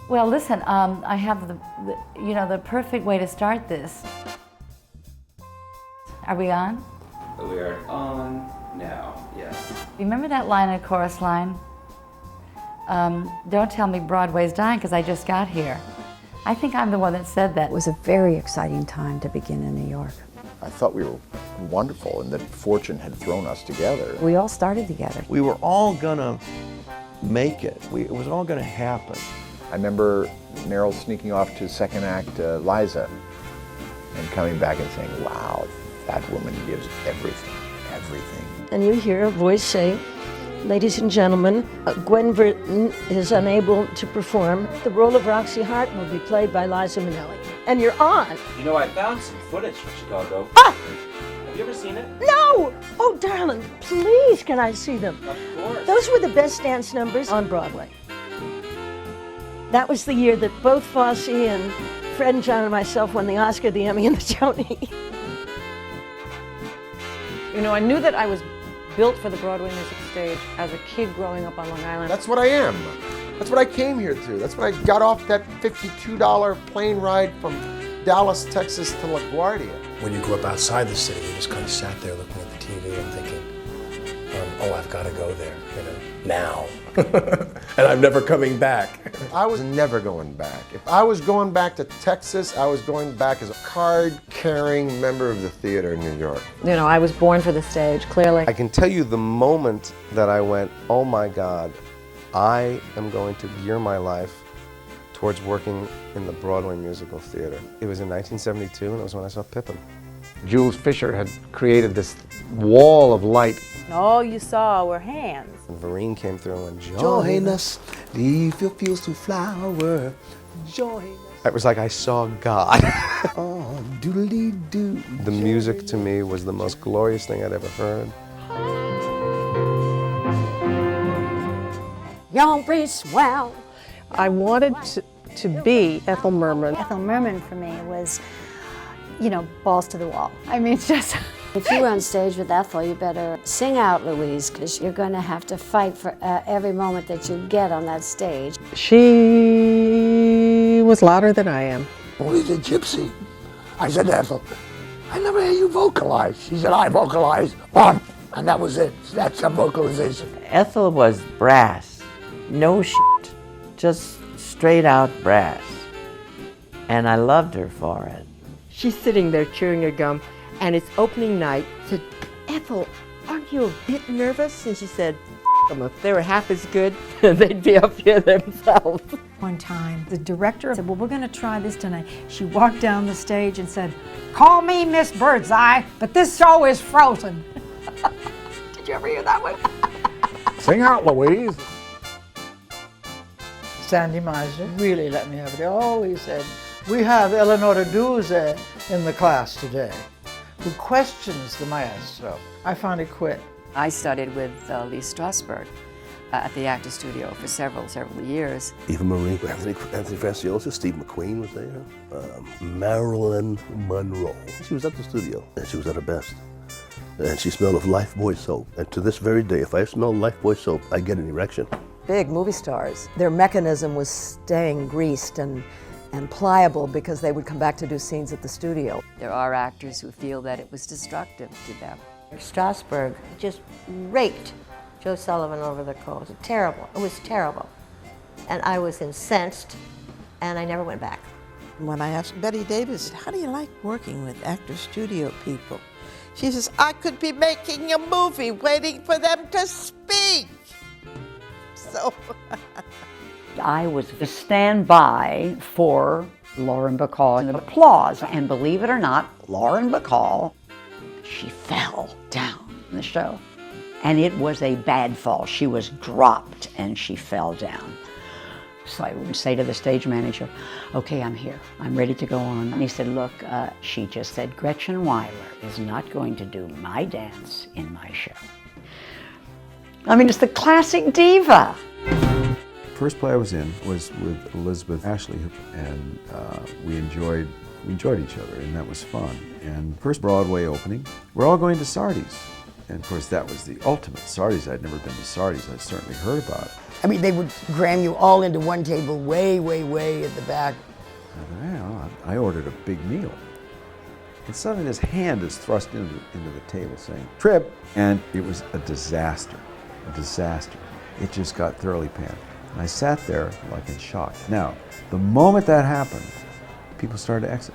Well, listen, I have the perfect way to start this. Are we on? We are on now, yes. Remember that line, a chorus line? Don't tell me Broadway's dying because I just got here. I think I'm the one that said that. It was a very exciting time to begin in New York. I thought we were wonderful and that fortune had thrown us together. We all started together. We were all gonna make it. It was all gonna happen. I remember Meryl sneaking off to second act Liza and coming back and saying, wow, that woman gives everything, everything. And you hear a voice say, ladies and gentlemen, Gwen Verdon is unable to perform. The role of Roxy Hart will be played by Liza Minnelli. And you're on. You know, I found some footage from Chicago. Ah! Have you ever seen it? No! Oh, darling, please can I see them? Of course. Those were the best dance numbers on Broadway. That was the year that both Fosse and Fred and John and myself won the Oscar, the Emmy, and the Tony. You know, I knew that I was built for the Broadway music stage as a kid growing up on Long Island. That's what I am. That's what I came here to. That's what I got off that $52 plane ride from Dallas, Texas to LaGuardia. When you grew up outside the city, you just kind of sat there looking at the TV and thinking, oh, I've got to go there, now. And I'm never coming back. I was never going back. If I was going back to Texas, I was going back as a card-carrying member of the theater in New York. You know, I was born for the stage, clearly. I can tell you the moment that I went, oh my God, I am going to gear my life towards working in the Broadway musical theater. It was in 1972, and it was when I saw Pippin. Jules Fisher had created this wall of light. All you saw were hands. And Vereen came through and join us, leave your fields to flower, join us. It was like I saw God. Oh, doodly-doo. The music to me was the most glorious thing I'd ever heard. Y'all be swell. I wanted to be Ethel Merman. Ethel Merman for me was, balls to the wall. I mean, it's just... If you were on stage with Ethel, you better sing out, Louise, because you're going to have to fight for every moment that you get on that stage. She was louder than I am. Only the gypsy. I said to Ethel, I never hear you vocalize. She said, I vocalized one, and that was it. That's a vocalization. Ethel was brass, no shit, just straight out brass. And I loved her for it. She's sitting there chewing her gum, and it's opening night. I said, Ethel, aren't you a bit nervous? And she said, them. If they were half as good, they'd be up here themselves. One time, the director said, well, we're going to try this tonight. She walked down the stage and said, call me Miss Birdseye, but this show is frozen. Did you ever hear that one? Sing out, Louise. Sandy Meisner really let me have it. He always said, we have Eleanor Duse in the class today, who questions the maestro. I finally quit. I studied with Lee Strasberg at the Actors Studio for several years. Eva Marie, Anthony Franciosa, Steve McQueen was there, Marilyn Monroe. She was at the studio, and she was at her best. And she smelled of Lifebuoy soap. And to this very day, if I smell Lifebuoy soap, I get an erection. Big movie stars. Their mechanism was staying greased and pliable because they would come back to do scenes at the studio. There are actors who feel that it was destructive to them. Strasberg just raked Joe Sullivan over the coals. Terrible. It was terrible. And I was incensed, and I never went back. When I asked Betty Davis, how do you like working with Actors Studio people? She says, I could be making a movie waiting for them to speak. So I was the standby for Lauren Bacall and the applause. And believe it or not, Lauren Bacall, she fell down in the show. And it was a bad fall. She was dropped and she fell down. So I would say to the stage manager, okay, I'm here. I'm ready to go on. And he said, look, she just said Gretchen Weiler is not going to do my dance in my show. I mean, it's the classic diva. First play I was in was with Elizabeth Ashley, and we enjoyed each other, and that was fun. And first Broadway opening, we're all going to Sardi's. And of course, that was the ultimate. Sardi's, I'd never been to Sardi's. I'd certainly heard about it. I mean, they would cram you all into one table way, way, way at the back. Well, I ordered a big meal. And suddenly this hand is thrust into the table saying, "Trip." And it was a disaster, a disaster. It just got thoroughly panned. And I sat there like in shock. Now, the moment that happened, people started to exit.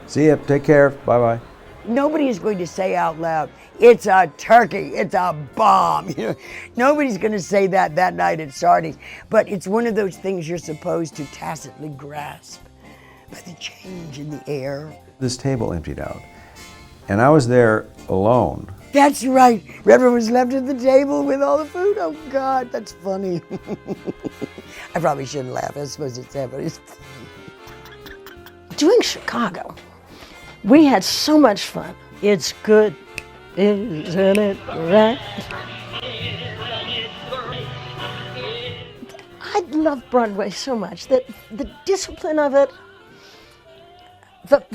See ya, take care, bye-bye. Nobody is going to say out loud, "It's a turkey, it's a bomb." You know, nobody's going to say that night at Sardi's. But it's one of those things you're supposed to tacitly grasp by the change in the air. This table emptied out, and I was there alone. That's right. Redford was left at the table with all the food. Oh, God, that's funny. I probably shouldn't laugh. I suppose it's that, but it's funny. Doing Chicago, we had so much fun. It's good, isn't it right? I love Broadway so much that the discipline of it,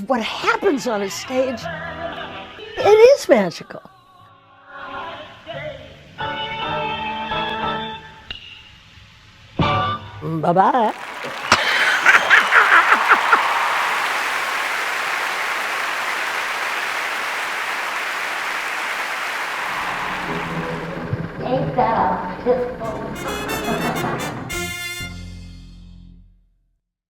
what happens on a stage, it is magical. Bye-bye. Ain't that a pistol?